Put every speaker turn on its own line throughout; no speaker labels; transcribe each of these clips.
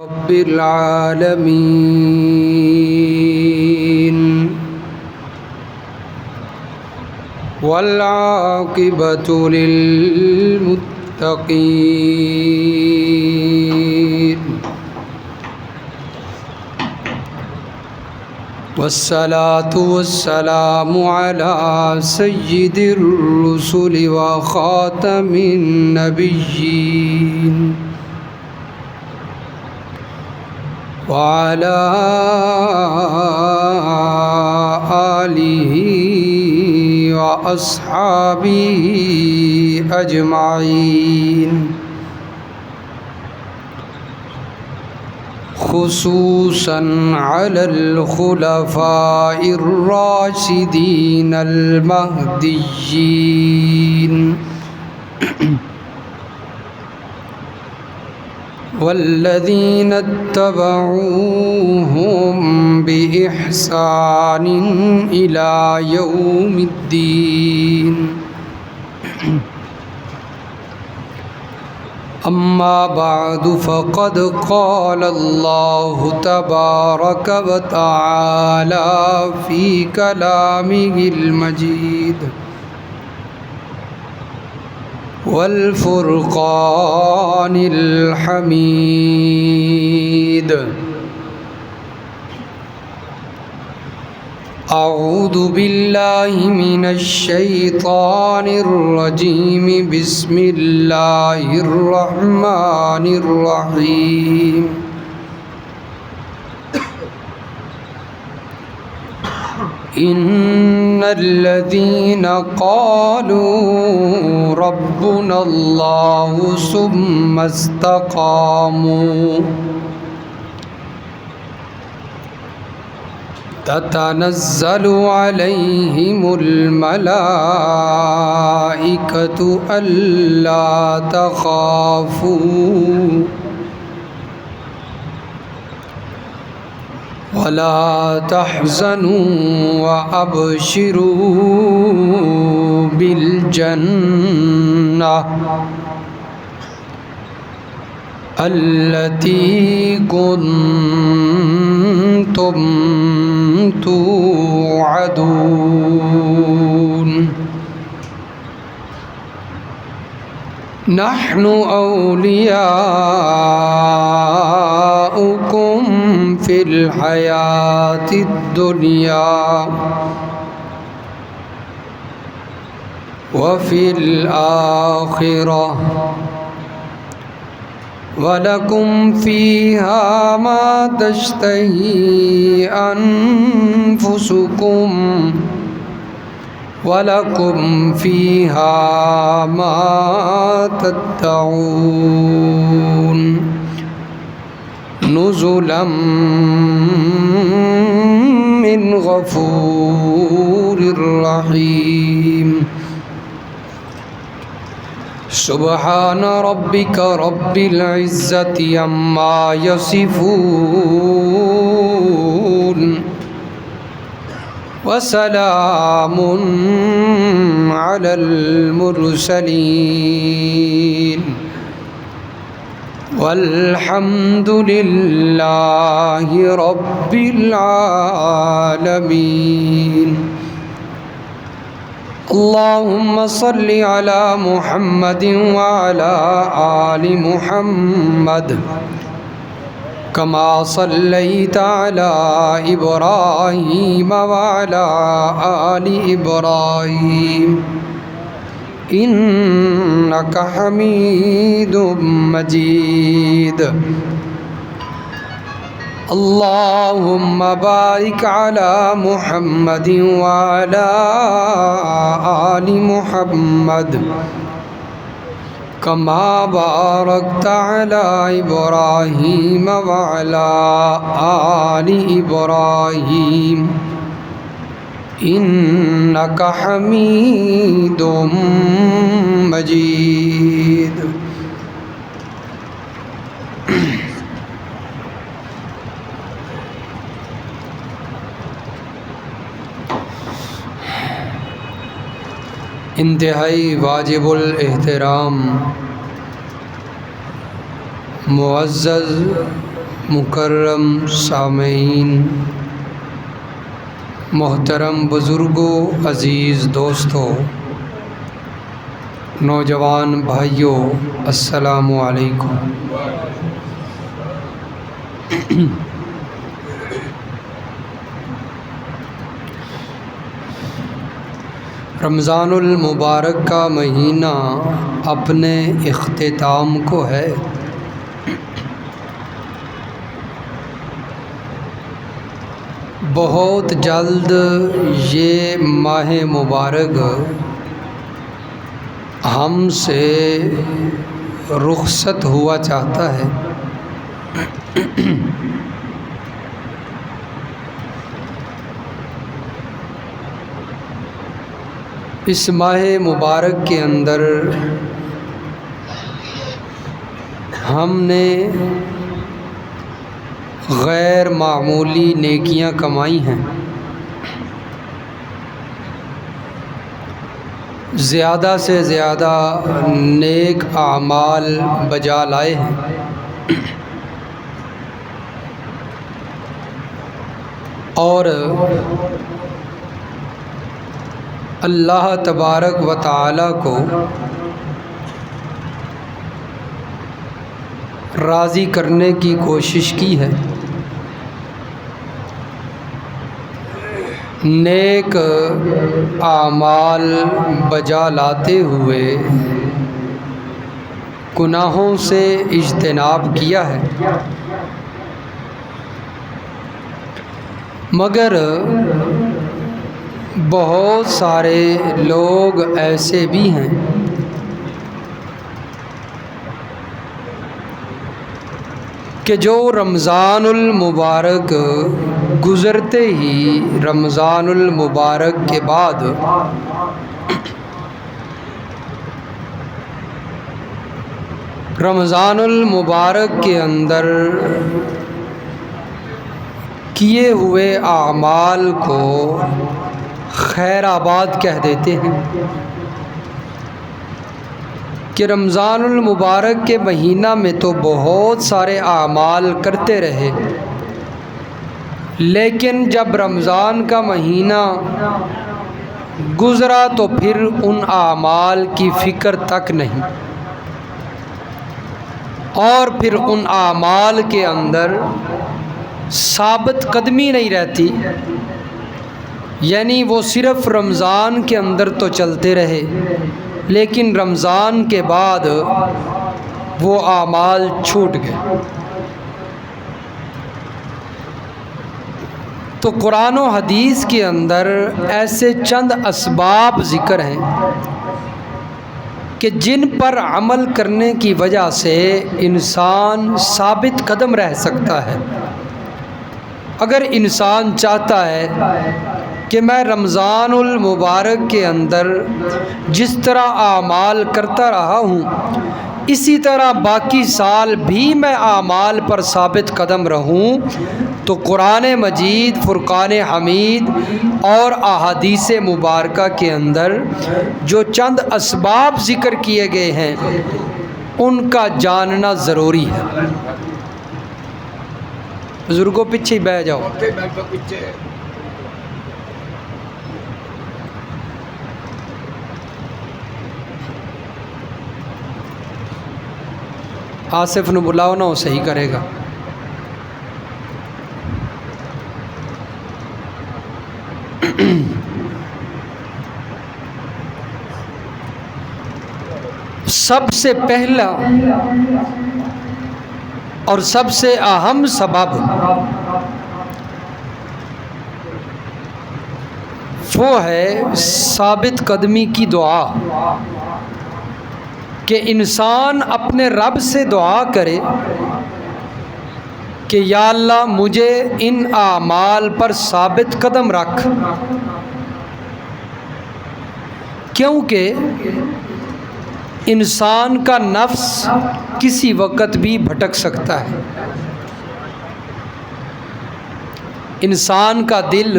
رب العالمين والعاقبة للمتقين والصلاة والسلام على سيد الرسل وخاتم النبيين وعلى آله وأصحابه أجمعين، خصوصاً على الخلفاء الراشدين المهديين والذين اتبعوهم بإحسان إلى يوم الدين. أما بعد، فقد قال الله تبارك وتعالى في كلامه المجيد والفرقان الحميد: أعوذ بالله من الشيطان الرجيم، بسم الله الرحمن الرحيم. إن الذين قالوا ربنا الله ثم استقاموا تتنزل عليهم الملائكة ألا تخافوا ولا تحزنوا وأبشروا بالجنة التي كنتم توعدون. نحن أولياؤكم في الحياة الدنيا وفي الآخرة، ولكم فيها ما تشتهي أنفسكم وَلَكُمْ فِيهَا مَا تَدَّعُونَ نُزُلًا مِّنْ غَفُورٍ رَّحِيمٍ. سبحان ربك رب العزة عما يصفون وسلام على المرسلين والحمد لله رب العالمين. اللهم صل على محمد وعلى آل محمد كما صليت على إبراهيم وعلى آل إبراهيم إنك حميد مجيد. اللهم بارك على محمد وعلى آل محمد كما باركت على إبراهيم وعلى آل إبراهيم إنك حميد مجيد. انتہائی واجب الاحترام معزز مکرم سامعین، محترم بزرگوں، عزیز دوستوں، نوجوان بھائیوں، السلام علیکم۔ رمضان المبارک کا مہینہ اپنے اختتام کو ہے۔ بہت جلد یہ ماہ مبارک ہم سے رخصت ہوا چاہتا ہے۔ اس ماہ مبارک کے اندر ہم نے غیر معمولی نیکیاں کمائی ہیں، زیادہ سے زیادہ نیک اعمال بجا لائے ہیں، اور اللہ تبارک و تعالی کو راضی کرنے کی کوشش کی ہے۔ نیک اعمال بجا لاتے ہوئے گناہوں سے اجتناب کیا ہے، مگر بہت سارے لوگ ایسے بھی ہیں کہ جو رمضان المبارک گزرتے ہی رمضان المبارک کے بعد رمضان المبارک کے اندر کیے ہوئے اعمال کو خیر آباد کہہ دیتے ہیں کہ رمضان المبارک کے مہینہ میں تو بہت سارے اعمال کرتے رہے، لیکن جب رمضان کا مہینہ گزرا تو پھر ان اعمال کی فکر تک نہیں، اور پھر ان اعمال کے اندر ثابت قدمی نہیں رہتی، یعنی وہ صرف رمضان کے اندر تو چلتے رہے، لیکن رمضان کے بعد وہ اعمال چھوٹ گئے۔ تو قرآن و حدیث کے اندر ایسے چند اسباب ذکر ہیں کہ جن پر عمل کرنے کی وجہ سے انسان ثابت قدم رہ سکتا ہے۔ اگر انسان چاہتا ہے کہ میں رمضان المبارک کے اندر جس طرح اعمال کرتا رہا ہوں اسی طرح باقی سال بھی میں اعمال پر ثابت قدم رہوں، تو قرآن مجید، فرقان حمید اور احادیث مبارکہ کے اندر جو چند اسباب ذکر کیے گئے ہیں ان کا جاننا ضروری ہے۔ بزرگوں پیچھے بیٹھ جاؤ۔ آصف نو بلاؤ نا، وہ صحیح کرے گا۔ سب سے پہلا اور سب سے اہم سبب وہ ہے ثابت قدمی کی دعا، کہ انسان اپنے رب سے دعا کرے کہ یا اللہ مجھے ان اعمال پر ثابت قدم رکھ، کیونکہ انسان کا نفس کسی وقت بھی بھٹک سکتا ہے، انسان کا دل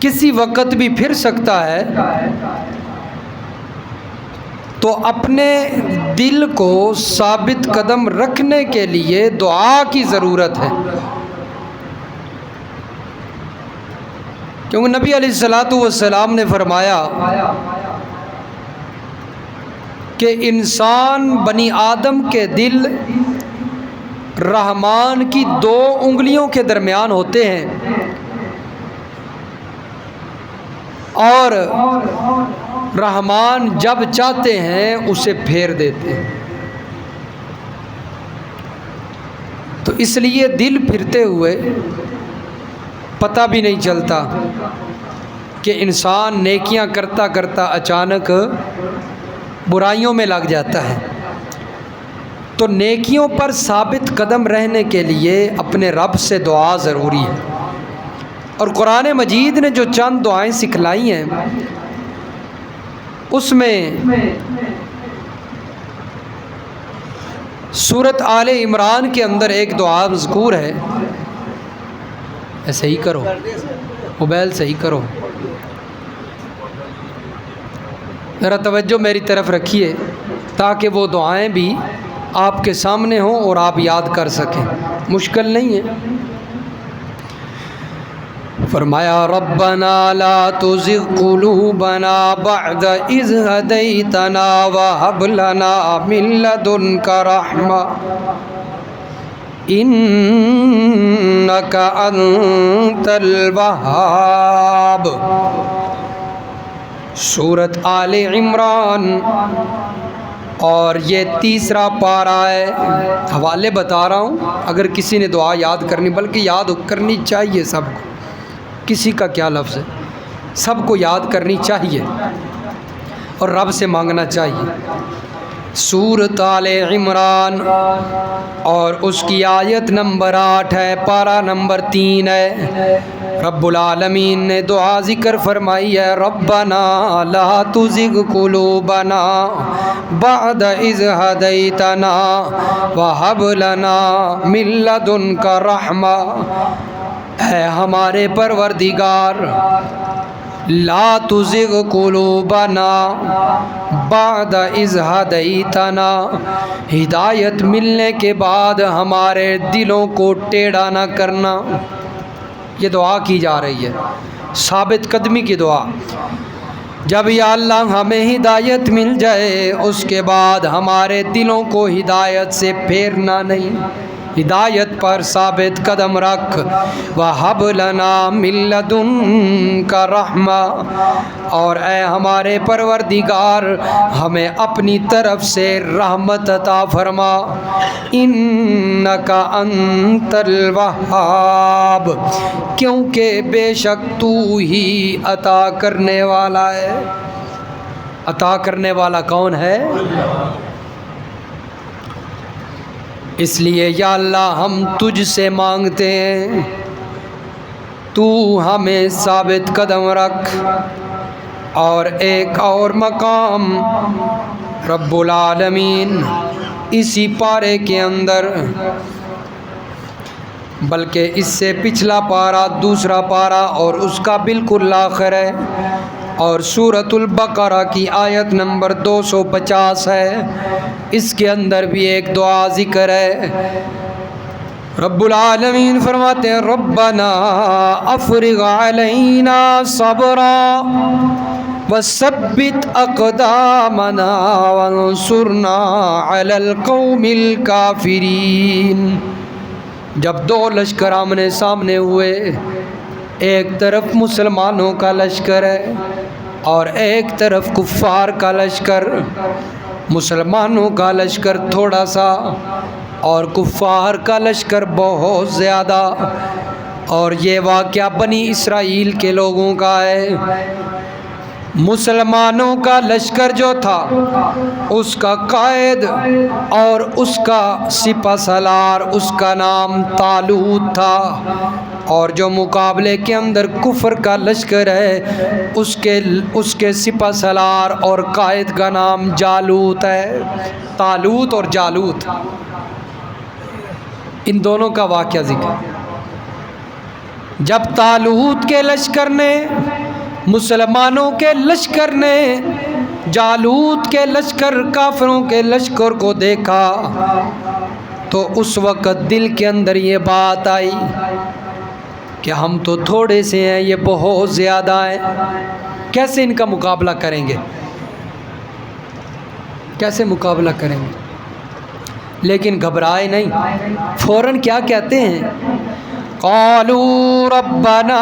کسی وقت بھی پھر سکتا ہے، تو اپنے دل کو ثابت قدم رکھنے کے لیے دعا کی ضرورت ہے، کیونکہ نبی علیہ الصلوۃ والسلام نے فرمایا کہ انسان بنی آدم کے دل رحمان کی 2 انگلیوں کے درمیان ہوتے ہیں، اور رحمان جب چاہتے ہیں اسے پھیر دیتے ہیں۔ تو اس لیے دل پھرتے ہوئے پتہ بھی نہیں چلتا کہ انسان نیکیاں کرتا کرتا اچانک برائیوں میں لگ جاتا ہے۔ تو نیکیوں پر ثابت قدم رہنے کے لیے اپنے رب سے دعا ضروری ہے، اور قرآن مجید نے جو چند دعائیں سکھلائی ہیں اس میں سورۃ آل عمران کے اندر ایک دعا مذکور ہے، ایسے ہی کرو، موبائل صحیح کرو، ذرا توجہ میری طرف رکھیے تاکہ وہ دعائیں بھی آپ کے سامنے ہوں اور آپ یاد کر سکیں، مشکل نہیں ہے۔ فرمایا ربنا لا تزغ قلوبنا بعد اذ هديتنا وهب لنا من لدنك رحمة انك انت الوهاب۔ سورۃ آل عمران، اور یہ 3 پارہ ہے۔ حوالے بتا رہا ہوں، اگر کسی نے دعا یاد کرنی، بلکہ یاد کرنی چاہیے سب کو، کسی کا کیا لفظ ہے، سب کو یاد کرنی چاہیے اور رب سے مانگنا چاہیے۔ سورۃ آل عمران اور اس کی آیت نمبر 8 ہے، پارہ نمبر 3 ہے۔ رب العالمین نے دعا ذکر فرمائی ہے، ربنا لا تزغ قلوبنا بعد اذ ہدیتنا وہب لنا من لدنک رحمہ۔ اے ہمارے پروردگار، لا تزغ قلوبنا بعد اذ ہدیتنا، ہدایت ملنے کے بعد ہمارے دلوں کو ٹیڑھا نہ کرنا۔ یہ دعا کی جا رہی ہے، ثابت قدمی کی دعا۔ جب یا اللہ ہمیں ہدایت مل جائے، اس کے بعد ہمارے دلوں کو ہدایت سے پھیرنا نہیں، ہدایت پر ثابت قدم رکھ۔ وَهَبْ لَنَا مِن لَّدُنكَ رَحْمَةً، اور اے ہمارے پروردگار ہمیں اپنی طرف سے رحمت عطا فرما۔ إِنَّكَ أَنتَ الْوَهَّابُ، کیونکہ بے شک تو ہی عطا کرنے والا ہے۔ عطا کرنے والا کون ہے؟ اس لیے یا اللہ ہم تجھ سے مانگتے ہیں، تو ہمیں ثابت قدم رکھ۔ اور ایک اور مقام رب العالمین اسی پارے کے اندر، بلکہ اس سے پچھلا پارہ دوسرا پارہ اور اس کا بالکل آخر ہے، اور سورۃ البقرہ کی آیت نمبر 250 ہے، اس کے اندر بھی ایک دعا ذکر ہے۔ رب العالمین فرماتے ہیں، ربنا افرغ علینا صبرا وثبت اقدامنا وانصرنا علی القوم الکافرین۔ جب 2 لشکر آمنے سامنے ہوئے، ایک طرف مسلمانوں کا لشکر ہے اور ایک طرف کفار کا لشکر، مسلمانوں کا لشکر تھوڑا سا اور کفار کا لشکر بہت زیادہ۔ اور یہ واقعہ بنی اسرائیل کے لوگوں کا ہے۔ مسلمانوں کا لشکر جو تھا اس کا قائد اور اس کا سپہ سالار، اس کا نام طالوت تھا، اور جو مقابلے کے اندر کفر کا لشکر ہے اس کے سپہ سالار اور قائد کا نام جالوت ہے۔ طالوت اور جالوت، ان دونوں کا واقعہ ذکر۔ جب طالوت کے لشکر نے، مسلمانوں کے لشکر نے جالوت کے لشکر کافروں کے لشکر کو دیکھا تو اس وقت دل کے اندر یہ بات آئی کہ ہم تو تھوڑے سے ہیں، یہ بہت زیادہ ہیں، کیسے ان کا مقابلہ کریں گے، کیسے مقابلہ کریں گے؟ لیکن گھبرائے نہیں، فوراً کیا کہتے ہیں؟ قالوا ربنا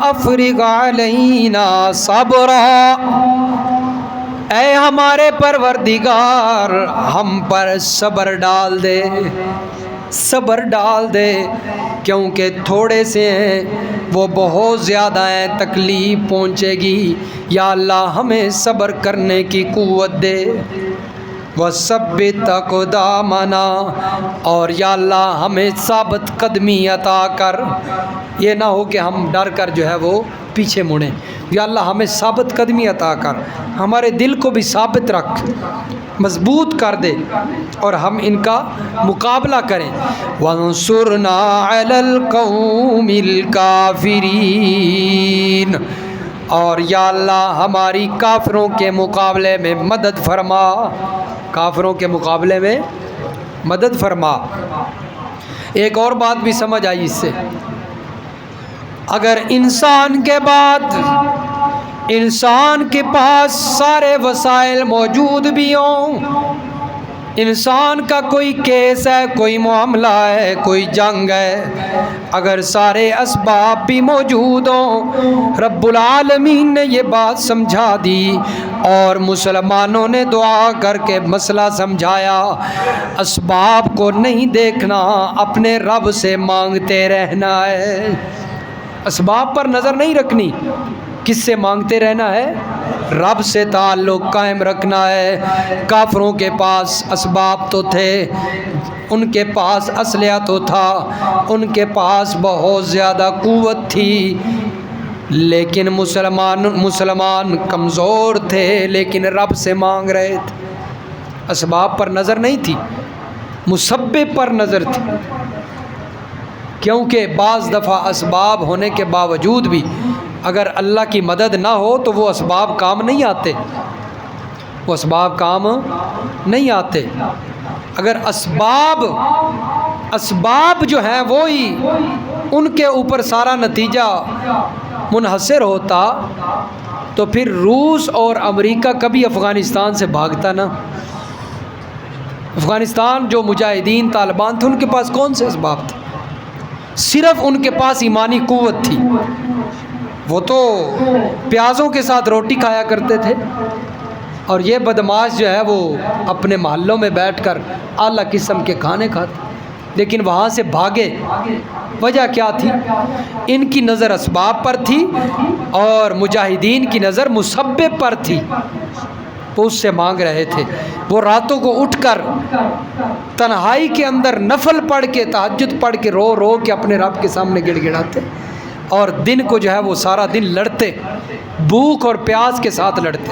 افرغ علینا صبرا، اے ہمارے پروردگار ہم پر صبر ڈال دے، صبر ڈال دے، کیونکہ تھوڑے سے ہیں، وہ بہت زیادہ ہیں، تکلیف پہنچے گی، یا اللہ ہمیں صبر کرنے کی قوت دے۔ وَثَبِّتْ أَقْدَامَنَا، اور یا اللہ ہمیں ثابت قدمی عطا کر، یہ نہ ہو کہ ہم ڈر کر جو ہے وہ پیچھے مڑیں، یا اللہ ہمیں ثابت قدمی عطا کر، ہمارے دل کو بھی ثابت رکھ، مضبوط کر دے، اور ہم ان کا مقابلہ کریں۔ وَانصُرْنَا عَلَى الْقَوْمِ الْكَافِرِينَ، اور یا اللہ ہماری کافروں کے مقابلے میں مدد فرما، کافروں کے مقابلے میں مدد فرما۔ ایک اور بات بھی سمجھ آئی اس سے، اگر انسان کے بعد انسان کے پاس سارے وسائل موجود بھی ہوں، انسان کا کوئی کیس ہے، کوئی معاملہ ہے، کوئی جنگ ہے، اگر سارے اسباب بھی موجود ہوں، رب العالمین نے یہ بات سمجھا دی اور مسلمانوں نے دعا کر کے مسئلہ سمجھایا، اسباب کو نہیں دیکھنا، اپنے رب سے مانگتے رہنا ہے، اسباب پر نظر نہیں رکھنی، کس سے مانگتے رہنا ہے؟ رب سے تعلق قائم رکھنا ہے۔ کافروں کے پاس اسباب تو تھے، ان کے پاس اسلحہ تو تھا، ان کے پاس بہت زیادہ قوت تھی، لیکن مسلمان کمزور تھے، لیکن رب سے مانگ رہے تھے، اسباب پر نظر نہیں تھی، مسبب پر نظر تھی، کیونکہ بعض دفعہ اسباب ہونے کے باوجود بھی اگر اللہ کی مدد نہ ہو تو وہ اسباب کام نہیں آتے، وہ اسباب کام نہیں آتے۔ اگر اسباب جو ہیں وہی ان کے اوپر سارا نتیجہ منحصر ہوتا تو پھر روس اور امریکہ کبھی افغانستان سے بھاگتا نہ۔ افغانستان جو مجاہدین طالبان تھے ان کے پاس کون سے اسباب تھے؟ صرف ان کے پاس ایمانی قوت تھی، وہ تو پیازوں کے ساتھ روٹی کھایا کرتے تھے، اور یہ بدماش جو ہے وہ اپنے محلوں میں بیٹھ کر اعلیٰ قسم کے کھانے کھاتے، لیکن وہاں سے بھاگے، وجہ کیا تھی؟ ان کی نظر اسباب پر تھی اور مجاہدین کی نظر مسبب پر تھی، وہ اس سے مانگ رہے تھے۔ وہ راتوں کو اٹھ کر تنہائی کے اندر نفل پڑھ کے، تہجد پڑھ کے، رو رو کے اپنے رب کے سامنے گڑ گڑاتے، اور دن کو جو ہے وہ سارا دن لڑتے، بھوک اور پیاس کے ساتھ لڑتے۔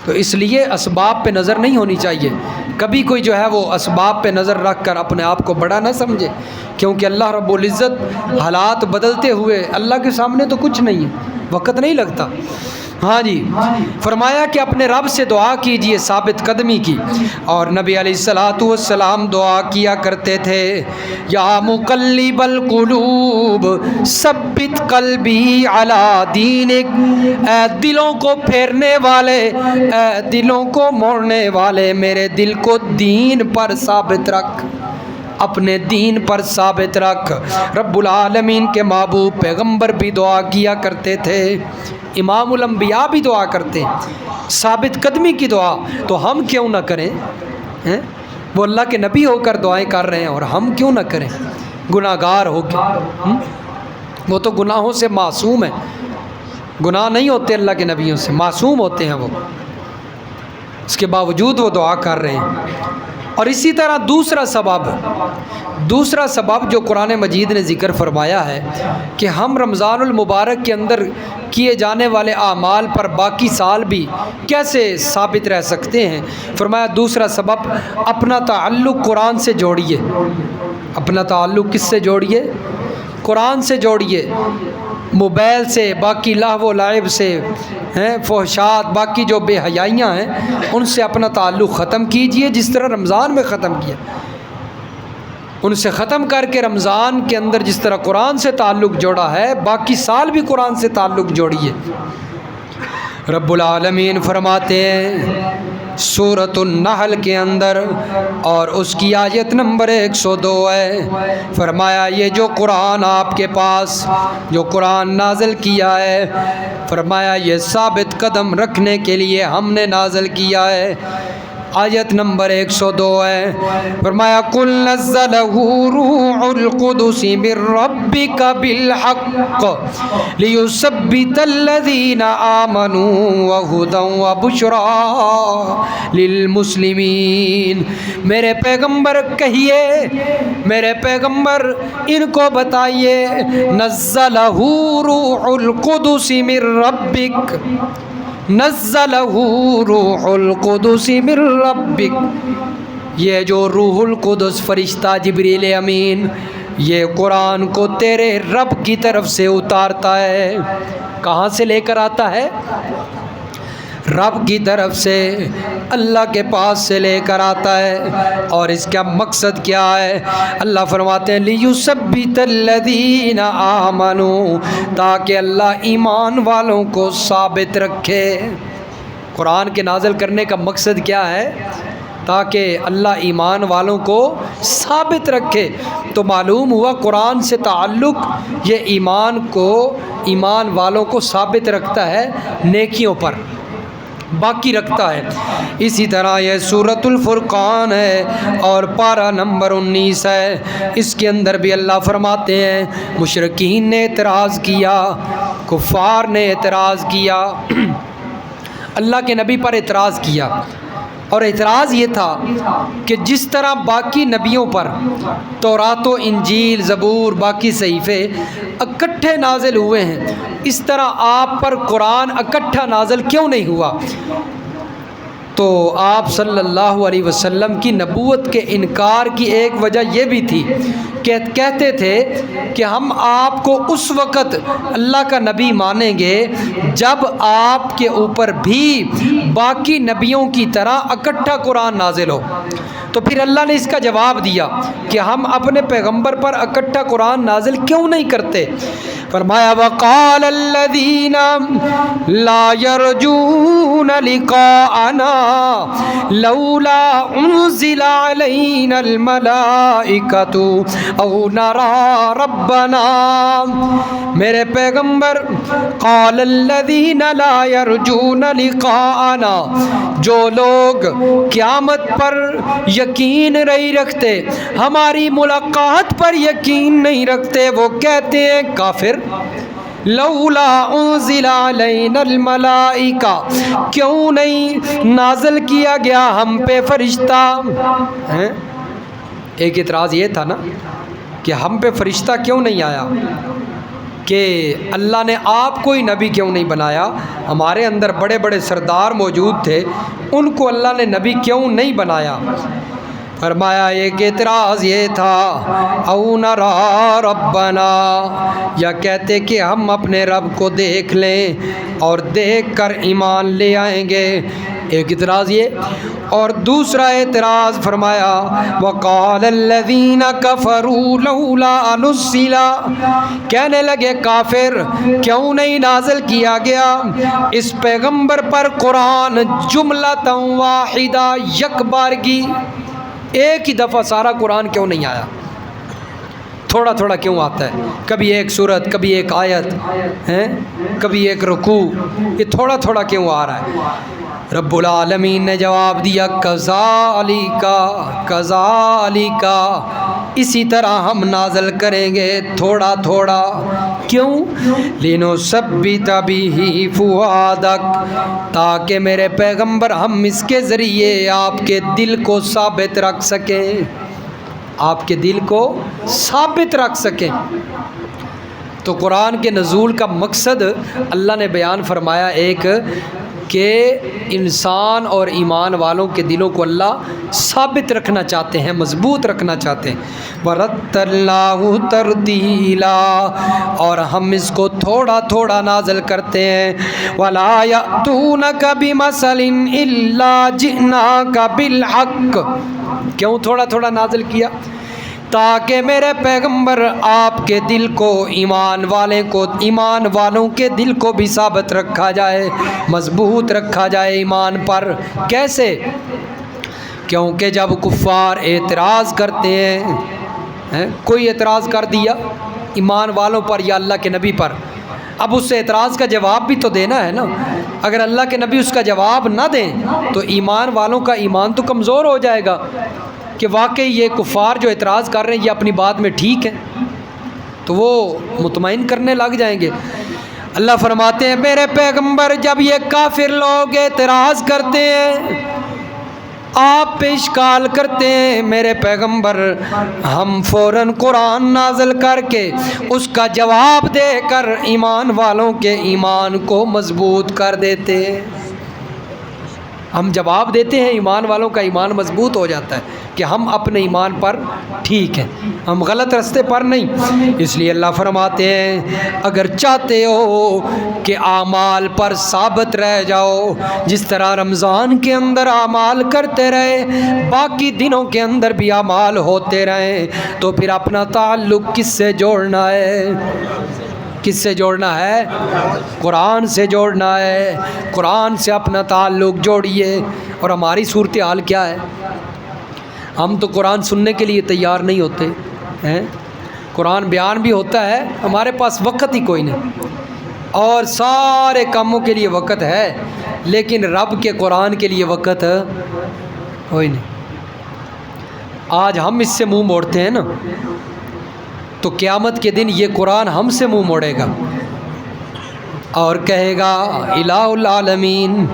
تو اس لیے اسباب پہ نظر نہیں ہونی چاہیے، کبھی کوئی جو ہے وہ اسباب پہ نظر رکھ کر اپنے آپ کو بڑا نہ سمجھے، کیونکہ اللہ رب العزت حالات بدلتے ہوئے اللہ کے سامنے تو کچھ نہیں ہے، وقت نہیں لگتا۔ ہاں جی، فرمایا کہ اپنے رب سے دعا کیجئے ثابت قدمی کی، اور نبی علیہ الصلوۃ والسلام دعا کیا کرتے تھے، یا مقلب القلوب ثبت قلبی علی دینک، اے دلوں کو پھیرنے والے، اے دلوں کو موڑنے والے، میرے دل کو دین پر ثابت رکھ، اپنے دین پر ثابت رکھ۔ رب العالمین کے محبوب پیغمبر بھی دعا کیا کرتے تھے، امام الانبیاء بھی دعا کرتے ہیں ثابت قدمی کی دعا، تو ہم کیوں نہ کریں؟ وہ اللہ کے نبی ہو کر دعائیں کر رہے ہیں، اور ہم کیوں نہ کریں گناہ گار ہو کے؟ وہ تو گناہوں سے معصوم ہیں، گناہ نہیں ہوتے اللہ کے نبیوں سے، معصوم ہوتے ہیں وہ، اس کے باوجود وہ دعا کر رہے ہیں۔ اور اسی طرح دوسرا سبب جو قرآن مجید نے ذکر فرمایا ہے کہ ہم رمضان المبارک کے اندر کیے جانے والے اعمال پر باقی سال بھی کیسے ثابت رہ سکتے ہیں، فرمایا دوسرا سبب اپنا تعلق قرآن سے جوڑیے۔ اپنا تعلق کس سے جوڑیے؟ قرآن سے جوڑیے۔ موبائل سے، باقی لہو و لعب سے، فحشات، باقی جو بے حیائیاں ہیں ان سے اپنا تعلق ختم کیجئے، جس طرح رمضان میں ختم کیا، ان سے ختم کر کے رمضان کے اندر جس طرح قرآن سے تعلق جوڑا ہے باقی سال بھی قرآن سے تعلق جوڑیے۔ رب العالمین فرماتے ہیں سورۃ النحل کے اندر اور اس کی آیت نمبر 102 ہے، فرمایا یہ جو قرآن آپ کے پاس جو قرآن نازل کیا ہے، فرمایا یہ ثابت قدم رکھنے کے لیے ہم نے نازل کیا ہے۔ آیت نمبر 102 ہے، فرمایا قل نزلہ روح القدس من ربک بالحق لیثبت الذین آمنوا وہدی وبشری للمسلمین۔ میرے پیغمبر کہیے، میرے پیغمبر ان کو بتائیے، نزلہ روح القدس من ربک، نزلہ روح القدس من ربک، یہ جو روح القدس فرشتہ جبریل امین یہ قرآن کو تیرے رب کی طرف سے اتارتا ہے۔ کہاں سے لے کر آتا ہے؟ رب کی طرف سے، اللہ کے پاس سے لے کر آتا ہے۔ اور اس کا مقصد کیا ہے؟ اللہ فرماتے ہیں لیثبت الذین آمنوا، تاکہ اللہ ایمان والوں کو ثابت رکھے۔ قرآن کے نازل کرنے کا مقصد کیا ہے؟ تاکہ اللہ ایمان والوں کو ثابت رکھے۔ تو معلوم ہوا قرآن سے تعلق یہ ایمان والوں کو ثابت رکھتا ہے، نیکیوں پر باقی رکھتا ہے۔ اسی طرح یہ سورۃ الفرقان ہے اور پارہ نمبر 19 ہے، اس کے اندر بھی اللہ فرماتے ہیں مشرکین نے اعتراض کیا، کفار نے اعتراض کیا، اللہ کے نبی پر اعتراض کیا، اور اعتراض یہ تھا کہ جس طرح باقی نبیوں پر تورات و انجیل، زبور، باقی صحیفے اکٹھے نازل ہوئے ہیں، اس طرح آپ پر قرآن اکٹھا نازل کیوں نہیں ہوا؟ تو آپ صلی اللہ علیہ وسلم کی نبوت کے انکار کی ایک وجہ یہ بھی تھی کہ کہتے تھے کہ ہم آپ کو اس وقت اللہ کا نبی مانیں گے جب آپ کے اوپر بھی باقی نبیوں کی طرح اکٹھا قرآن نازل ہو۔ تو پھر اللہ نے اس کا جواب دیا کہ ہم اپنے پیغمبر پر اکٹھا قرآن نازل کیوں نہیں کرتے؟ فرمایا وقال الذین لا يرجون لقاءنا لولا انزل علینا الملائکۃ او نرى ربنا۔ میرے پیغمبر قال الذین لا يرجون لقاءنا، جو لوگ قیامت پر یقین نہیں رکھتے، ہماری ملاقات پر یقین نہیں رکھتے، وہ کہتے ہیں کافر، لولا انزل علینا الملائکہ، کیوں نہیں نازل کیا گیا ہم پہ فرشتہ؟ ایک اعتراض یہ تھا نا کہ ہم پہ فرشتہ کیوں نہیں آیا، کہ اللہ نے آپ کو ہی نبی کیوں نہیں بنایا؟ ہمارے اندر بڑے بڑے سردار موجود تھے، ان کو اللہ نے نبی کیوں نہیں بنایا؟ فرمایا ایک اعتراض یہ تھا او نرى ربنا، یا کہتے کہ ہم اپنے رب کو دیکھ لیں اور دیکھ کر ایمان لے آئیں گے، ایک اعتراض یہ۔ اور دوسرا اعتراض فرمایا وقال الذین کفروا لولا نزل، کہنے لگے کافر کیوں نہیں نازل کیا گیا اس پیغمبر پر قرآن جملۃ واحدہ، یک بارگی، ایک ہی دفعہ سارا قرآن کیوں نہیں آیا؟ تھوڑا تھوڑا کیوں آتا ہے؟ کبھی ایک سورت، کبھی ایک آیت، کبھی ایک رکوع، یہ تھوڑا تھوڑا کیوں آ رہا ہے؟ رب العالمین نے جواب دیا کذالک، کذالک، اسی طرح ہم نازل کریں گے تھوڑا تھوڑا۔ کیوں؟ لنثبت بہ فؤادک، تاکہ میرے پیغمبر ہم اس کے ذریعے آپ کے دل کو ثابت رکھ سکیں، آپ کے دل کو ثابت رکھ سکیں۔ تو قرآن کے نزول کا مقصد اللہ نے بیان فرمایا، ایک کہ انسان اور ایمان والوں کے دلوں کو اللہ ثابت رکھنا چاہتے ہیں، مضبوط رکھنا چاہتے ہیں۔ وَرَتَّلْنَاهُ تَرْتِيلًا، اور ہم اس کو تھوڑا تھوڑا نازل کرتے ہیں۔ وَلَا يَأْتُونَكَ بِمَثَلٍ إِلَّا جِئْنَاكَ بِالْحَقِّ، کیوں تھوڑا تھوڑا نازل کیا؟ تاکہ میرے پیغمبر آپ کے دل کو، ایمان والوں کے دل کو بھی ثابت رکھا جائے، مضبوط رکھا جائے ایمان پر۔ کیسے؟ کیونکہ جب کفار اعتراض کرتے ہیں، کوئی اعتراض کر دیا ایمان والوں پر یا اللہ کے نبی پر، اب اس اعتراض کا جواب بھی تو دینا ہے نا۔ اگر اللہ کے نبی اس کا جواب نہ دیں تو ایمان والوں کا ایمان تو کمزور ہو جائے گا کہ واقعی یہ کفار جو اعتراض کر رہے ہیں یہ اپنی بات میں ٹھیک ہیں، تو وہ مطمئن کرنے لگ جائیں گے۔ اللہ فرماتے ہیں میرے پیغمبر جب یہ کافر لوگ اعتراض کرتے ہیں، آپ پہ اشکال کرتے ہیں، میرے پیغمبر ہم فوراً قرآن نازل کر کے اس کا جواب دے کر ایمان والوں کے ایمان کو مضبوط کر دیتے ہیں۔ ہم جواب دیتے ہیں، ایمان والوں کا ایمان مضبوط ہو جاتا ہے کہ ہم اپنے ایمان پر ٹھیک ہیں، ہم غلط راستے پر نہیں۔ اس لیے اللہ فرماتے ہیں اگر چاہتے ہو کہ اعمال پر ثابت رہ جاؤ، جس طرح رمضان کے اندر اعمال کرتے رہے باقی دنوں کے اندر بھی اعمال ہوتے رہیں، تو پھر اپنا تعلق کس سے جوڑنا ہے؟ کس سے جوڑنا ہے؟ قرآن سے جوڑنا ہے۔ قرآن سے اپنا تعلق جوڑیے۔ اور ہماری صورتحال کیا ہے؟ ہم تو قرآن سننے کے لیے تیار نہیں ہوتے ہیں، قرآن بیان بھی ہوتا ہے، ہمارے پاس وقت ہی کوئی نہیں، اور سارے کاموں کے لیے وقت ہے لیکن رب کے قرآن کے لیے وقت کوئی نہیں۔ آج ہم اس سے منہ موڑتے ہیں نا، تو قیامت کے دن یہ قرآن ہم سے منہ موڑے گا اور کہے گا الہ العالمین،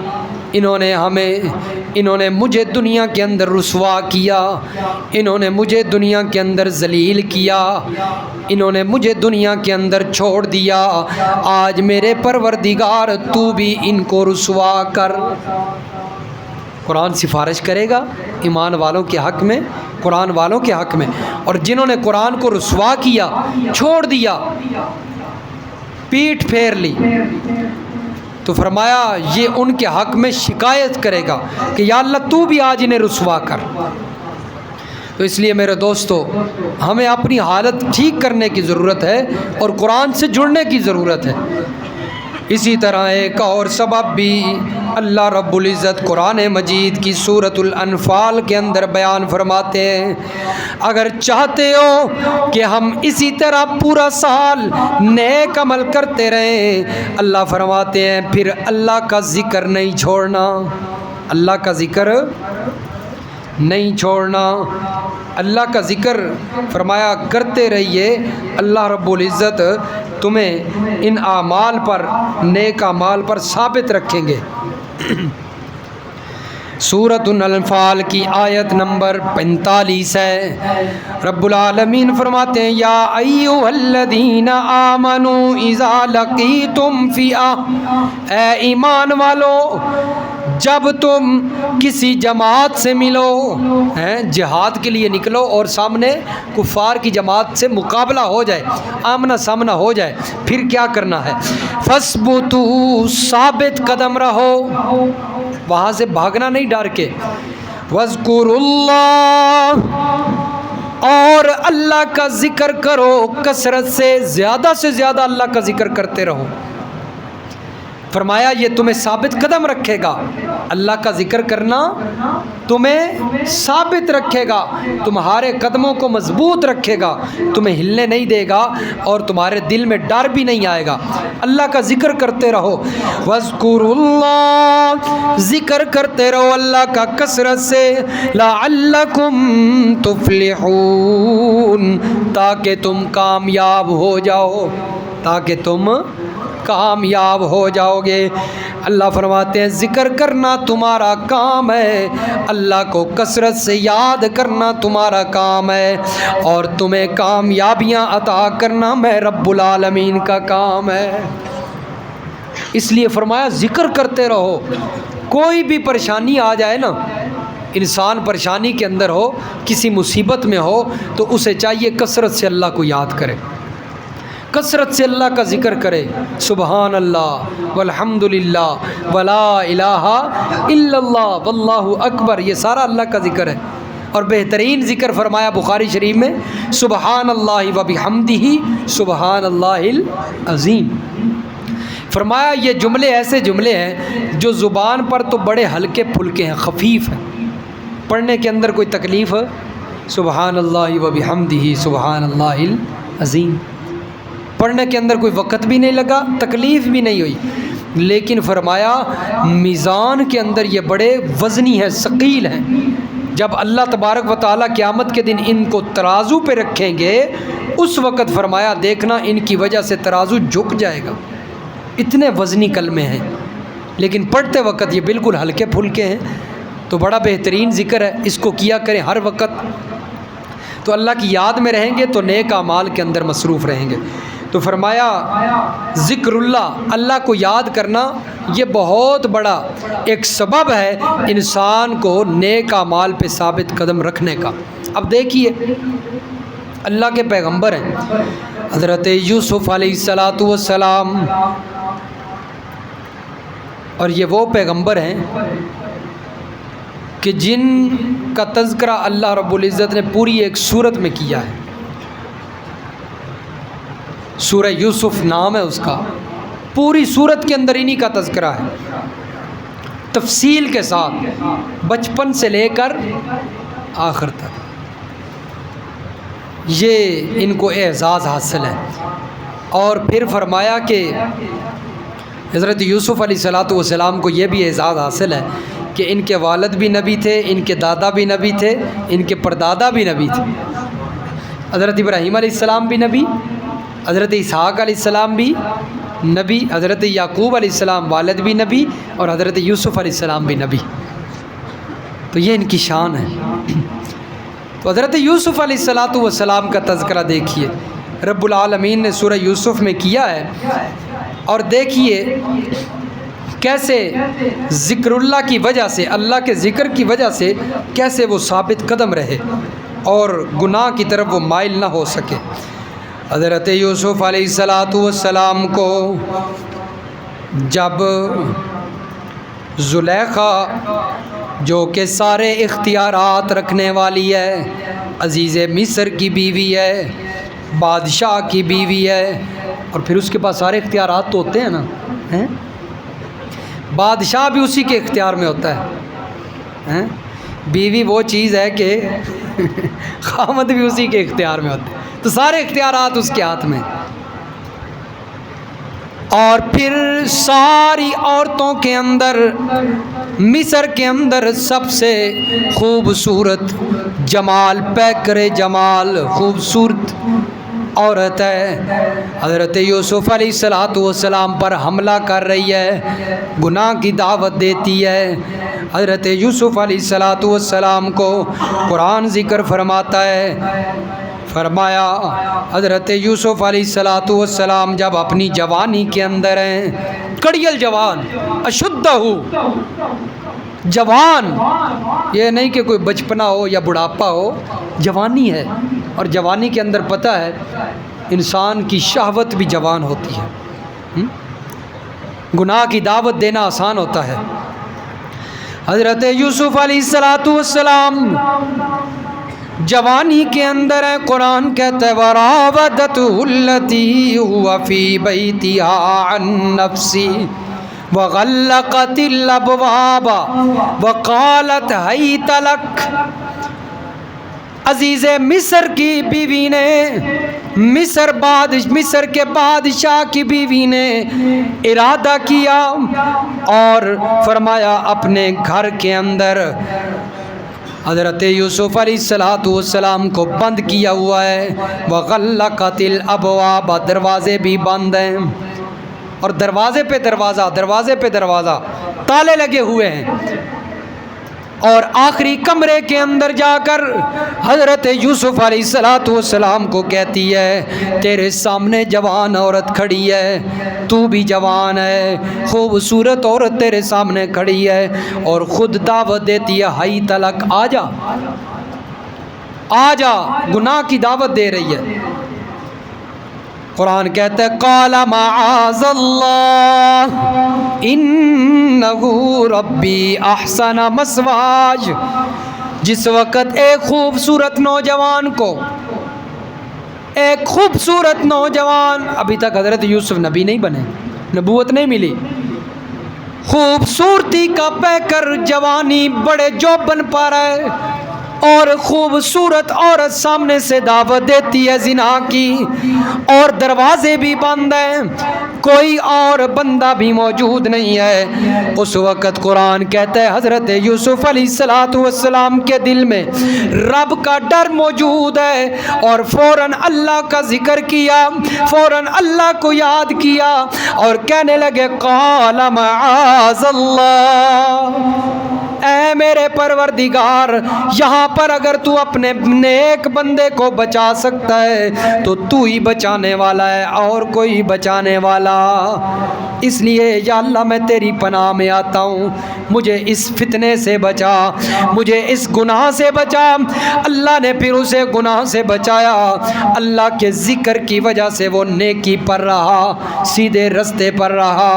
انہوں نے مجھے دنیا کے اندر رسوا کیا، انہوں نے مجھے دنیا کے اندر ذلیل کیا، انہوں نے مجھے دنیا کے اندر چھوڑ دیا، آج میرے پروردگار تو بھی ان کو رسوا کر۔ قرآن سفارش کرے گا ایمان والوں کے حق میں، قرآن والوں کے حق میں، اور جنہوں نے قرآن کو رسوا کیا، چھوڑ دیا، پیٹھ پھیر لی، تو فرمایا یہ ان کے حق میں شکایت کرے گا کہ یا اللہ تو بھی آج انہیں رسوا کر۔ تو اس لیے میرے دوستو ہمیں اپنی حالت ٹھیک کرنے کی ضرورت ہے اور قرآن سے جڑنے کی ضرورت ہے۔ اسی طرح ایک اور سبب بھی اللہ رب العزت قرآن مجید کی سورۃ الانفال کے اندر بیان فرماتے ہیں، اگر چاہتے ہو کہ ہم اسی طرح پورا سال نیک عمل کرتے رہیں، اللہ فرماتے ہیں پھر اللہ کا ذکر نہیں چھوڑنا، اللہ کا ذکر نہیں چھوڑنا، اللہ کا ذکر فرمایا کرتے رہیے، اللہ رب العزت تمہیں ان اعمال پر، نیک اعمال پر ثابت رکھیں گے۔ سورۃ الانفال کی آیت نمبر 45 ہے، رب العالمین فرماتے ہیں یا ایھا الذین آمنوا اذا لقیتم فئہ، اے ایمان والو جب تم کسی جماعت سے ملو، جہاد کے لیے نکلو اور سامنے کفار کی جماعت سے مقابلہ ہو جائے، آمنا سامنا ہو جائے، پھر کیا کرنا ہے؟ فَاثْبُتُوا، ثابت قدم رہو، وہاں سے بھاگنا نہیں ڈر کے، وَاذْكُرُوا اللَّهَ، اور اللہ کا ذکر کرو کثرت سے زیادہ اللہ کا ذکر کرتے رہو۔ فرمایا یہ تمہیں ثابت قدم رکھے گا، اللہ کا ذکر کرنا تمہیں ثابت رکھے گا، تمہارے قدموں کو مضبوط رکھے گا، تمہیں ہلنے نہیں دے گا اور تمہارے دل میں ڈر بھی نہیں آئے گا۔ اللہ کا ذکر کرتے رہو، وَاذْكُرُوا اللَّهَ، ذکر کرتے رہو اللہ کا کثرت سے، لَعَلَّكُمْ تُفْلِحُونَ، تاکہ تم کامیاب ہو جاؤ، تاکہ تم کامیاب ہو جاؤ گے۔ اللہ فرماتے ہیں ذکر کرنا تمہارا کام ہے، اللہ کو کثرت سے یاد کرنا تمہارا کام ہے، اور تمہیں کامیابیاں عطا کرنا میں رب العالمین کا کام ہے۔ اس لیے فرمایا ذکر کرتے رہو. کوئی بھی پریشانی آ جائے نا، انسان پریشانی کے اندر ہو، کسی مصیبت میں ہو، تو اسے چاہیے کثرت سے اللہ کو یاد کرے، کثرت سے اللہ کا ذکر کرے. سبحان اللہ والحمد للہ ولا الہ الا اللہ واللہ اکبر، یہ سارا اللہ کا ذکر ہے. اور بہترین ذکر فرمایا بخاری شریف میں سبحان اللہ وبحمدہ سبحان اللہ العظیم. فرمایا یہ جملے ایسے جملے ہیں جو زبان پر تو بڑے ہلکے پھلکے ہیں، خفیف ہیں، پڑھنے کے اندر کوئی تکلیف ہے؟ سبحان اللہ وبحمدہ سبحان اللہ العظیم، پڑھنے کے اندر کوئی وقت بھی نہیں لگا، تکلیف بھی نہیں ہوئی. لیکن فرمایا میزان کے اندر یہ بڑے وزنی ہیں، ثقیل ہیں. جب اللہ تبارک و تعالیٰ قیامت کے دن ان کو ترازو پہ رکھیں گے، اس وقت فرمایا دیکھنا ان کی وجہ سے ترازو جھک جائے گا. اتنے وزنی کلمے ہیں، لیکن پڑھتے وقت یہ بالکل ہلکے پھلکے ہیں. تو بڑا بہترین ذکر ہے، اس کو کیا کریں ہر وقت. تو اللہ کی یاد میں رہیں گے تو نیک اعمال کے اندر مصروف رہیں گے. تو فرمایا ذکر اللہ کو یاد کرنا یہ بہت بڑا ایک سبب ہے انسان کو نیک اعمال پہ ثابت قدم رکھنے کا. اب دیکھیے اللہ کے پیغمبر ہیں حضرت یوسف علیہ السلام، اور یہ وہ پیغمبر ہیں کہ جن کا تذکرہ اللہ رب العزت نے پوری ایک سورت میں کیا ہے. سورہ یوسف نام ہے اس کا، پوری سورت کے اندر انہی کا تذکرہ ہے تفصیل کے ساتھ، بچپن سے لے کر آخر تک. یہ ان کو اعزاز حاصل ہے. اور پھر فرمایا کہ حضرت یوسف علیہ السلام کو یہ بھی اعزاز حاصل ہے کہ ان کے والد بھی نبی تھے، ان کے دادا بھی نبی تھے، ان کے پردادا بھی نبی تھے. حضرت ابراہیم علیہ السلام بھی نبی، حضرت اسحاق علیہ السلام بھی نبی، حضرت یعقوب علیہ السلام والد بھی نبی، اور حضرت یوسف علیہ السلام بھی نبی. تو یہ ان کی شان ہے. تو حضرت یوسف علیہ السلام کا تذکرہ دیکھیے رب العالمین نے سورہ یوسف میں کیا ہے. اور دیکھیے کیسے ذکر اللہ کی وجہ سے، اللہ کے ذکر کی وجہ سے کیسے وہ ثابت قدم رہے اور گناہ کی طرف وہ مائل نہ ہو سکے. حضرت یوسف علیہ السلام کو جب زلیخا جو کہ سارے اختیارات رکھنے والی ہے، عزیز مصر کی بیوی ہے، بادشاہ کی بیوی ہے، اور پھر اس کے پاس سارے اختیارات تو ہوتے ہیں نا، بادشاہ بھی اسی کے اختیار میں ہوتا ہے. بیوی وہ چیز ہے کہ خامد بھی اسی کے اختیار میں ہوتے ہیں، تو سارے اختیارات اس کے ہاتھ میں. اور پھر ساری عورتوں کے اندر مصر کے اندر سب سے خوبصورت جمال، پیکر جمال، خوبصورت عورت ہے. حضرت یوسف علیہ السلام پر حملہ کر رہی ہے، گناہ کی دعوت دیتی ہے. حضرت یوسف علیہ السلام کو قرآن ذکر فرماتا ہے. فرمایا حضرت یوسف علیہ السلام جب اپنی جوانی کے اندر ہیں، کڑیل جوان، اشدہ جوان، یہ نہیں کہ کوئی بچپنا ہو یا بڑھاپا ہو، جوانی ہے. اور جوانی کے اندر پتہ ہے انسان کی شہوت بھی جوان ہوتی ہے، گناہ کی دعوت دینا آسان ہوتا ہے. حضرت یوسف علیہ السلام جوانی کے اندر ہے. قرآن کہتا ہے وراودته التي هو في بيتها عن نفسه وغلقت الابواب وقالت هيت لك. عزیز مصر کی بیوی نے، مصر کے بادشاہ کی بیوی نے ارادہ کیا اور فرمایا اپنے گھر کے اندر حضرت یوسف علیہ السلام کو بند کیا ہوا ہے. وغلقت الابواب، دروازے بھی بند ہیں، اور دروازے پہ دروازہ، دروازے پہ دروازہ، تالے لگے ہوئے ہیں. اور آخری کمرے کے اندر جا کر حضرت یوسف علیہ السلام کو کہتی ہے تیرے سامنے جوان عورت کھڑی ہے، تو بھی جوان ہے، خوبصورت عورت تیرے سامنے کھڑی ہے، اور خود دعوت دیتی ہے ہائی تلک، آ جا آ جا، گناہ کی دعوت دے رہی ہے۔ قرآن کہتا ہے قال معاذ اللہ انہ ربی احسن مثواج۔ جس وقت ایک خوبصورت نوجوان کو، ایک خوبصورت نوجوان، ابھی تک حضرت یوسف نبی نہیں بنے، نبوت نہیں ملی، خوبصورتی کا پہ کر جوانی بڑے جوب بن پا رہا ہے، اور خوبصورت عورت سامنے سے دعوت دیتی ہے زنا کی، اور دروازے بھی بند ہیں، کوئی اور بندہ بھی موجود نہیں ہے۔ اس وقت قرآن کہتا ہے حضرت یوسف علیہ السلام کے دل میں رب کا ڈر موجود ہے، اور فوراً اللہ کا ذکر کیا، فوراً اللہ کو یاد کیا، اور کہنے لگے قال معاذ اللہ، اے میرے پروردگار، یہاں پر اگر تو اپنے نیک بندے کو بچا سکتا ہے تو تو ہی بچانے والا ہے، اور کوئی بچانے والا۔ اس لیے یا اللہ میں تیری پناہ میں آتا ہوں، مجھے اس فتنے سے بچا، مجھے اس گناہ سے بچا۔ اللہ نے پھر اسے گناہ سے بچایا، اللہ کے ذکر کی وجہ سے وہ نیکی پر رہا، سیدھے رستے پر رہا۔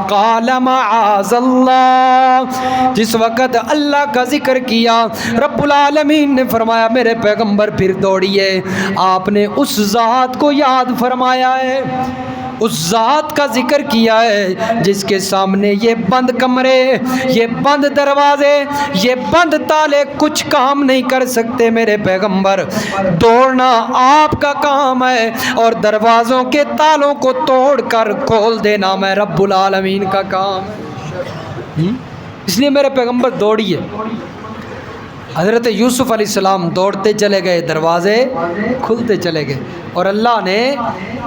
قال معاذ اللہ، جس وقت اللہ کا ذکر کیا رب العالمین نے فرمایا میرے پیغمبر پھر دوڑیے، آپ نے اس ذات کو یاد فرمایا ہے، اس ذات کا ذکر کیا ہے جس کے سامنے یہ بند کمرے، یہ بند دروازے، یہ بند تالے کچھ کام نہیں کر سکتے۔ میرے پیغمبر دوڑنا آپ کا کام ہے، اور دروازوں کے تالوں کو توڑ کر کھول دینا میں رب العالمین کا کام ہے۔ اس لیے میرے پیغمبر دوڑیے۔ حضرت یوسف علیہ السلام دوڑتے چلے گئے، دروازے کھلتے چلے گئے، اور اللہ نے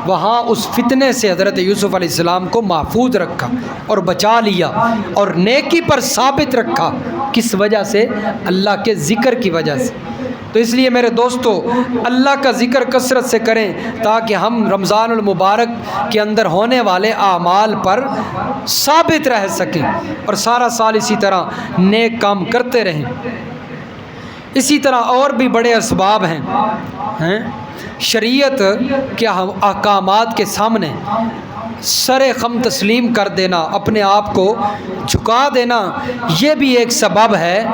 وہاں اس فتنے سے حضرت یوسف علیہ السلام کو محفوظ رکھا اور بچا لیا، اور نیکی پر ثابت رکھا۔ کس وجہ سے؟ اللہ کے ذکر کی وجہ سے۔ تو اس لیے میرے دوستو اللہ کا ذکر کثرت سے کریں تاکہ ہم رمضان المبارک کے اندر ہونے والے اعمال پر ثابت رہ سکیں، اور سارا سال اسی طرح نیک کام کرتے رہیں۔ اسی طرح اور بھی بڑے اسباب ہیں۔ شریعت کے احکامات کے سامنے سر خم تسلیم کر دینا، اپنے آپ کو جھکا دینا، یہ بھی ایک سبب ہے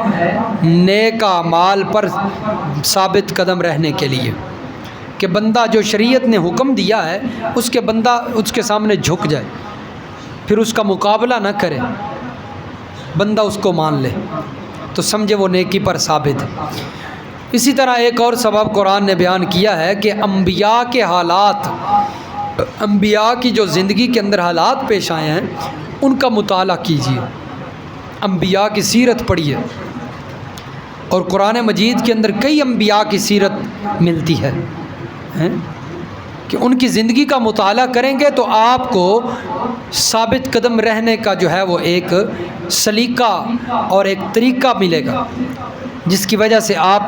نیک اعمال پر ثابت قدم رہنے کے لیے، کہ بندہ جو شریعت نے حکم دیا ہے بندہ اس کے سامنے جھک جائے، پھر اس کا مقابلہ نہ کرے، بندہ اس کو مان لے، تو سمجھے وہ نیکی پر ثابت ہے۔ اسی طرح ایک اور سبب قرآن نے بیان کیا ہے کہ انبیاء کے حالات، انبیاء کی جو زندگی کے اندر حالات پیش آئے ہیں ان کا مطالعہ کیجیے، انبیاء کی سیرت پڑھیے، اور قرآن مجید کے اندر کئی انبیاء کی سیرت ملتی ہے کہ ان کی زندگی کا مطالعہ کریں گے تو آپ کو ثابت قدم رہنے کا جو ہے وہ ایک سلیقہ اور ایک طریقہ ملے گا، جس کی وجہ سے آپ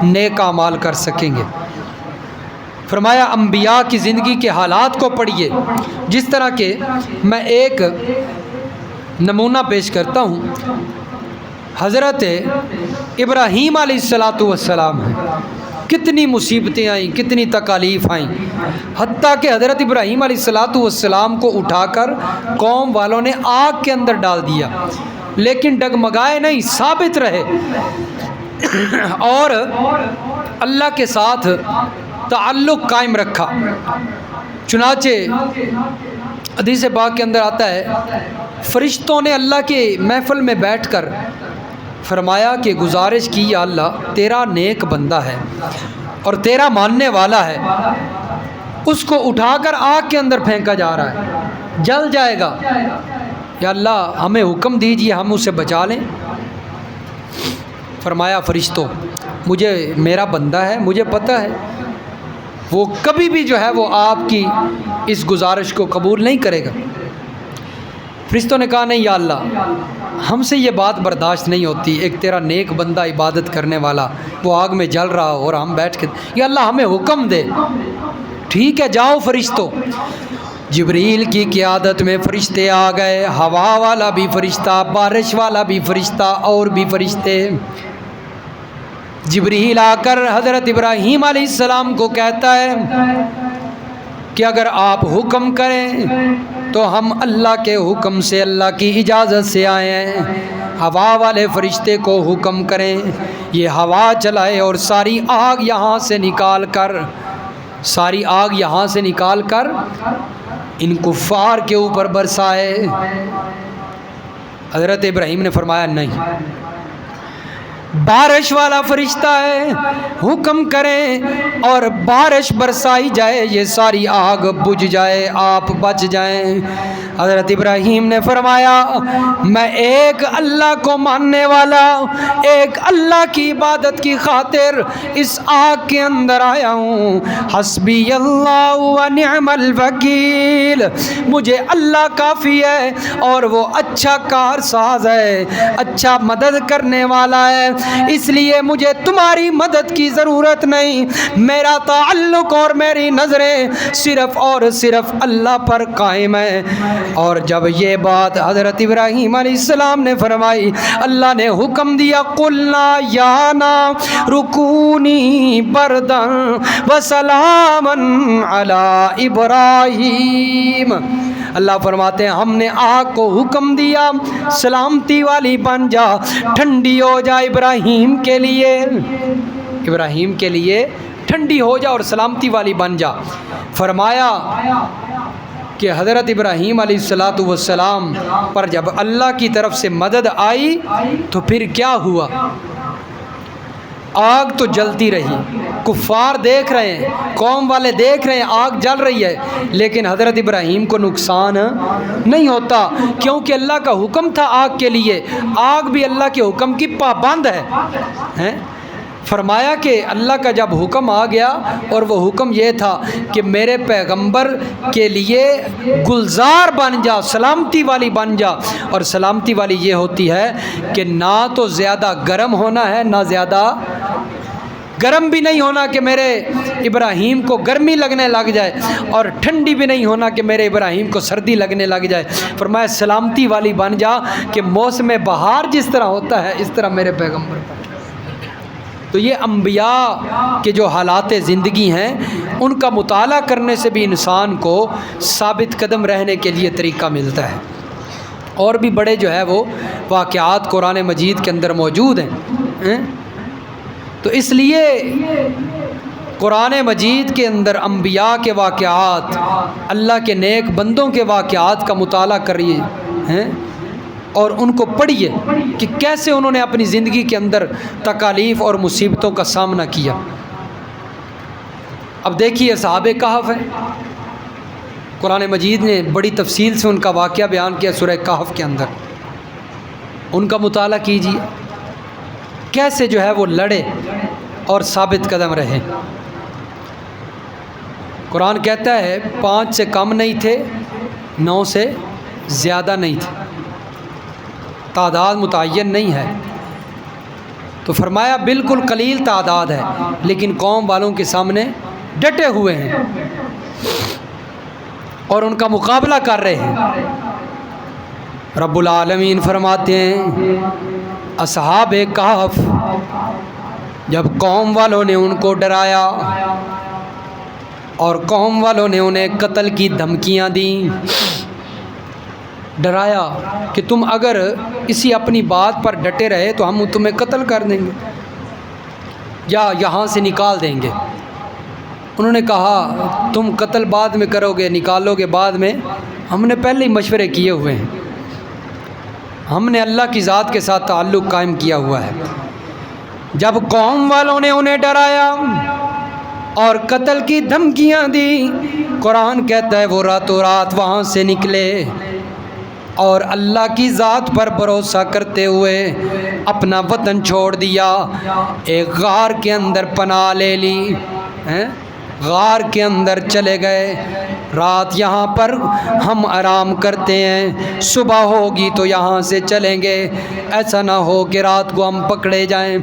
نیک اعمال کر سکیں گے۔ فرمایا انبیاء کی زندگی کے حالات کو پڑھیے، جس طرح کہ میں ایک نمونہ پیش کرتا ہوں۔ حضرت ابراہیم علیہ السلام ہیں، کتنی مصیبتیں آئیں، کتنی تکالیف آئیں، حتیٰ کہ حضرت ابراہیم علیہ السلام کو اٹھا کر قوم والوں نے آگ کے اندر ڈال دیا، لیکن ڈگمگائے نہیں، ثابت رہے، اور اللہ کے ساتھ تعلق قائم رکھا۔ چنانچہ حدیث پاک کے اندر آتا ہے فرشتوں نے اللہ کے محفل میں بیٹھ کر فرمایا کہ گزارش کی یا اللہ تیرا نیک بندہ ہے اور تیرا ماننے والا ہے، اس کو اٹھا کر آگ کے اندر پھینکا جا رہا ہے، جل جائے گا، یا اللہ ہمیں حکم دیجیے ہم اسے بچا لیں۔ فرمایا فرشتوں مجھے میرا بندہ ہے، مجھے پتہ ہے وہ کبھی بھی جو ہے وہ آپ کی اس گزارش کو قبول نہیں کرے گا۔ فرشتوں نے کہا نہیں یا اللہ، ہم سے یہ بات برداشت نہیں ہوتی، ایک تیرا نیک بندہ عبادت کرنے والا وہ آگ میں جل رہا اور ہم بیٹھ کے، یا اللہ ہمیں حکم دے۔ ٹھیک ہے جاؤ فرشتوں۔ جبریل کی قیادت میں فرشتے آ گئے، ہوا والا بھی فرشتہ، بارش والا بھی فرشتہ، اور بھی فرشتے۔ جبریل آ کر حضرت ابراہیم علیہ السلام کو کہتا ہے کہ اگر آپ حکم کریں تو ہم اللہ کے حکم سے، اللہ کی اجازت سے آئے ہیں۔ ہوا والے فرشتے کو حکم کریں یہ ہوا چلائے اور ساری آگ یہاں سے نکال کر ان کفار کے اوپر برسائے۔ حضرت ابراہیم نے فرمایا نہیں، بارش والا فرشتہ ہے، حکم کریں اور بارش برسائی جائے، یہ ساری آگ بجھ جائے، آپ بچ جائیں۔ حضرت ابراہیم نے فرمایا میں ایک اللہ کو ماننے والا، ایک اللہ کی عبادت کی خاطر اس آگ کے اندر آیا ہوں۔ حسبی اللہ و نعم الوکیل، مجھے اللہ کافی ہے اور وہ اچھا کار ساز ہے، اچھا مدد کرنے والا ہے، اس لیے مجھے تمہاری مدد کی ضرورت نہیں۔ میرا تعلق اور میری نظریں صرف اور صرف اللہ پر قائم ہے۔ اور جب یہ بات حضرت ابراہیم علیہ السلام نے فرمائی، اللہ نے حکم دیا قلنا یا نار رکونی بردا وسلاما علی ابراہیم۔ اللہ فرماتے ہیں ہم نے آگ کو حکم دیا سلامتی والی بن جا، ٹھنڈی ہو جا ابراہیم کے لیے ٹھنڈی ہو جا اور سلامتی والی بن جا۔ فرمایا کہ حضرت ابراہیم علیہ السلام پر جب اللہ کی طرف سے مدد آئی تو پھر کیا ہوا؟ آگ تو جلتی رہی، کفار دیکھ رہے ہیں، قوم والے دیکھ رہے ہیں آگ جل رہی ہے، لیکن حضرت ابراہیم کو نقصان نہیں ہوتا، کیونکہ اللہ کا حکم تھا آگ کے لیے، آگ بھی اللہ کے حکم کی پابند ہے۔ فرمایا کہ اللہ کا جب حکم آ گیا اور وہ حکم یہ تھا کہ میرے پیغمبر کے لیے گلزار بن جا، سلامتی والی بن جا، اور سلامتی والی یہ ہوتی ہے کہ نہ تو زیادہ گرم ہونا ہے نہ زیادہ گرم بھی نہیں ہونا کہ میرے ابراہیم کو گرمی لگنے لگ جائے، اور ٹھنڈی بھی نہیں ہونا کہ میرے ابراہیم کو سردی لگنے لگ جائے۔ فرمایا سلامتی والی بن جا کہ موسم بہار جس طرح ہوتا ہے اس طرح میرے پیغمبر پر۔ تو یہ انبیاء کے جو حالات زندگی ہیں ان کا مطالعہ کرنے سے بھی انسان کو ثابت قدم رہنے کے لیے طریقہ ملتا ہے۔ اور بھی بڑے جو ہے وہ واقعات قرآن مجید کے اندر موجود ہیں۔ تو اس لیے قرآن مجید کے اندر انبیاء کے واقعات، اللہ کے نیک بندوں کے واقعات کا مطالعہ کریے ہیں اور ان کو پڑھیے کہ کیسے انہوں نے اپنی زندگی کے اندر تکالیف اور مصیبتوں کا سامنا کیا۔ اب دیکھیے اصحاب کہف ہے، قرآن مجید نے بڑی تفصیل سے ان کا واقعہ بیان کیا سورہ کہف کے اندر، ان کا مطالعہ کیجیے کیسے جو ہے وہ لڑے اور ثابت قدم رہے۔ قرآن کہتا ہے 5 سے کم نہیں تھے، 9 سے زیادہ نہیں تھے، تعداد متعین نہیں ہے۔ تو فرمایا بالکل قلیل تعداد ہے لیکن قوم والوں کے سامنے ڈٹے ہوئے ہیں اور ان کا مقابلہ کر رہے ہیں۔ رب العالمین فرماتے ہیں اصحاب کہف جب قوم والوں نے ان کو ڈرایا اور قوم والوں نے انہیں قتل کی دھمکیاں دیں، ڈرایا کہ تم اگر اسی اپنی بات پر ڈٹے رہے تو ہم تمہیں قتل کر دیں گے یا یہاں سے نکال دیں گے۔ انہوں نے کہا تم قتل بعد میں کرو گے، نکالو گے بعد میں، ہم نے پہلے ہی مشورے کیے ہوئے ہیں، ہم نے اللہ کی ذات کے ساتھ تعلق قائم کیا ہوا ہے۔ جب قوم والوں نے انہیں ڈرایا اور قتل کی دھمکیاں دی، قرآن کہتا ہے وہ راتوں رات وہاں سے نکلے اور اللہ کی ذات پر بھروسہ کرتے ہوئے اپنا وطن چھوڑ دیا، ایک غار کے اندر پناہ لے لی، غار کے اندر چلے گئے۔ رات یہاں پر ہم آرام کرتے ہیں، صبح ہوگی تو یہاں سے چلیں گے، ایسا نہ ہو کہ رات کو ہم پکڑے جائیں۔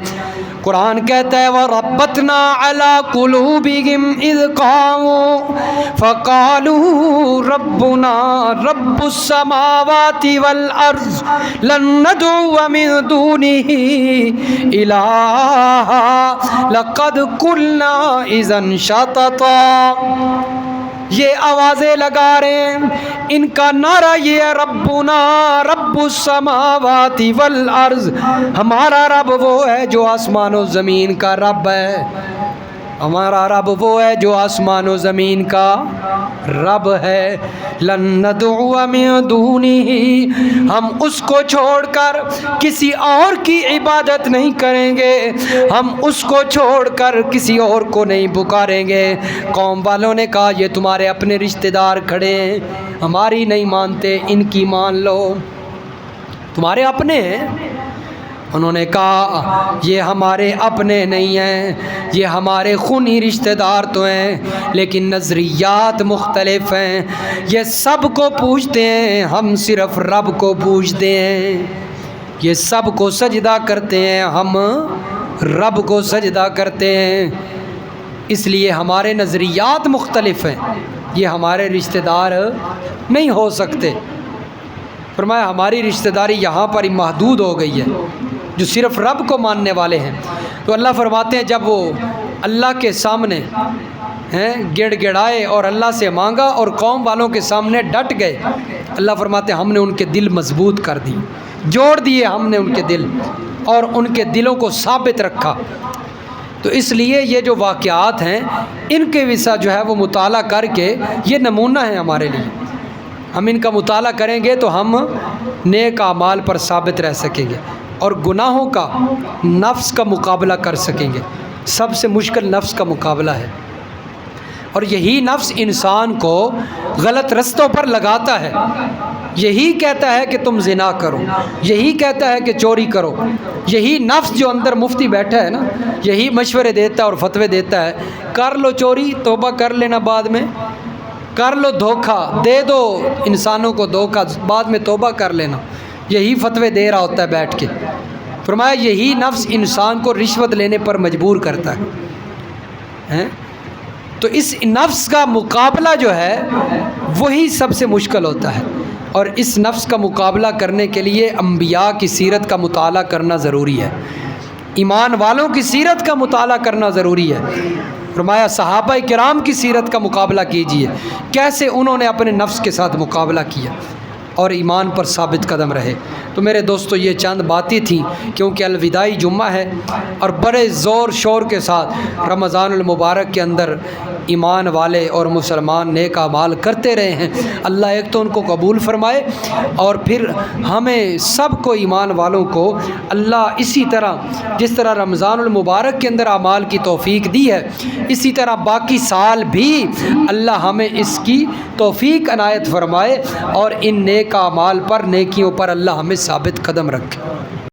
قرآن کہتا ہے وَرَبَّتْنَا عَلَىٰ قُلُوبِهِمْ إِذْ قَامُوا فَقَالُوا رَبُّنَا رَبُّ السَّمَاوَاتِ وَالْأَرْضِ لَن نَّدْعُوَ مِن دُونِهِ إِلَٰهًا لَقَدْ قُلْنَا إِذًا شَطَطًا۔ یہ آوازیں لگا رہے ہیں، ان کا نعرہ یہ ہے ربنا رب السماوات والارض، ہمارا رب وہ ہے جو آسمان و زمین کا رب ہے، ہمارا رب وہ ہے جو آسمان و زمین کا رب ہے۔ لن ندعو من دونہ، ہم اس کو چھوڑ کر کسی اور کی عبادت نہیں کریں گے، ہم اس کو چھوڑ کر کسی اور کو نہیں پکاریں گے۔ قوم والوں نے کہا یہ تمہارے اپنے رشتہ دار کھڑے ہیں، ہماری نہیں مانتے، ان کی مان لو، تمہارے اپنے ہیں۔ انہوں نے کہا یہ ہمارے اپنے نہیں ہیں، یہ ہمارے خونی رشتہ دار تو ہیں، لیکن نظریات مختلف ہیں، یہ سب کو پوجتے ہیں، ہم صرف رب کو پوجتے ہیں، یہ سب کو سجدہ کرتے ہیں، ہم رب کو سجدہ کرتے ہیں، اس لیے ہمارے نظریات مختلف ہیں، یہ ہمارے رشتہ دار نہیں ہو سکتے۔ فرمایا ہماری رشتہ داری یہاں پر ہی محدود ہو گئی ہے، جو صرف رب کو ماننے والے ہیں۔ تو اللہ فرماتے ہیں جب وہ اللہ کے سامنے گڑ گڑائے اور اللہ سے مانگا اور قوم والوں کے سامنے ڈٹ گئے، اللہ فرماتے ہیں ہم نے ان کے دل مضبوط کر دی، جوڑ دیے ہم نے ان کے دل، اور ان کے دلوں کو ثابت رکھا۔ تو اس لیے یہ جو واقعات ہیں ان کے وسع جو ہے وہ مطالعہ کر کے یہ نمونہ ہے ہمارے لیے، ہم ان کا مطالعہ کریں گے تو ہم نیک اعمال پر ثابت رہ سکیں گے اور گناہوں کا نفس کا مقابلہ کر سکیں گے۔ سب سے مشکل نفس کا مقابلہ ہے، اور یہی نفس انسان کو غلط رستوں پر لگاتا ہے، یہی کہتا ہے کہ تم زنا کرو، یہی کہتا ہے کہ چوری کرو، یہی نفس جو اندر مفتی بیٹھا ہے نا، یہی مشورے دیتا ہے اور فتوے دیتا ہے، کر لو چوری، توبہ کر لینا بعد میں، کر لو دھوکہ، دے دو انسانوں کو دھوکہ، بعد میں توبہ کر لینا، یہی فتوے دے رہا ہوتا ہے بیٹھ کے۔ فرمایا یہی نفس انسان کو رشوت لینے پر مجبور کرتا ہے۔ تو اس نفس کا مقابلہ جو ہے وہی سب سے مشکل ہوتا ہے، اور اس نفس کا مقابلہ کرنے کے لیے انبیاء کی سیرت کا مطالعہ کرنا ضروری ہے، ایمان والوں کی سیرت کا مطالعہ کرنا ضروری ہے۔ فرمایا صحابہ کرام کی سیرت کا مقابلہ کیجئے، کیسے انہوں نے اپنے نفس کے ساتھ مقابلہ کیا اور ایمان پر ثابت قدم رہے۔ تو میرے دوستو یہ چند باتیں تھیں، کیونکہ الوداعی جمعہ ہے اور بڑے زور شور کے ساتھ رمضان المبارک کے اندر ایمان والے اور مسلمان نیک اعمال کرتے رہے ہیں۔ اللہ ایک تو ان کو قبول فرمائے، اور پھر ہمیں سب کو ایمان والوں کو اللہ اسی طرح جس طرح رمضان المبارک کے اندر اعمال کی توفیق دی ہے، اسی طرح باقی سال بھی اللہ ہمیں اس کی توفیق عنایت فرمائے، اور ان نیک اعمال پر، نیکیوں پر اللہ ہمیں ثابت قدم رکھے۔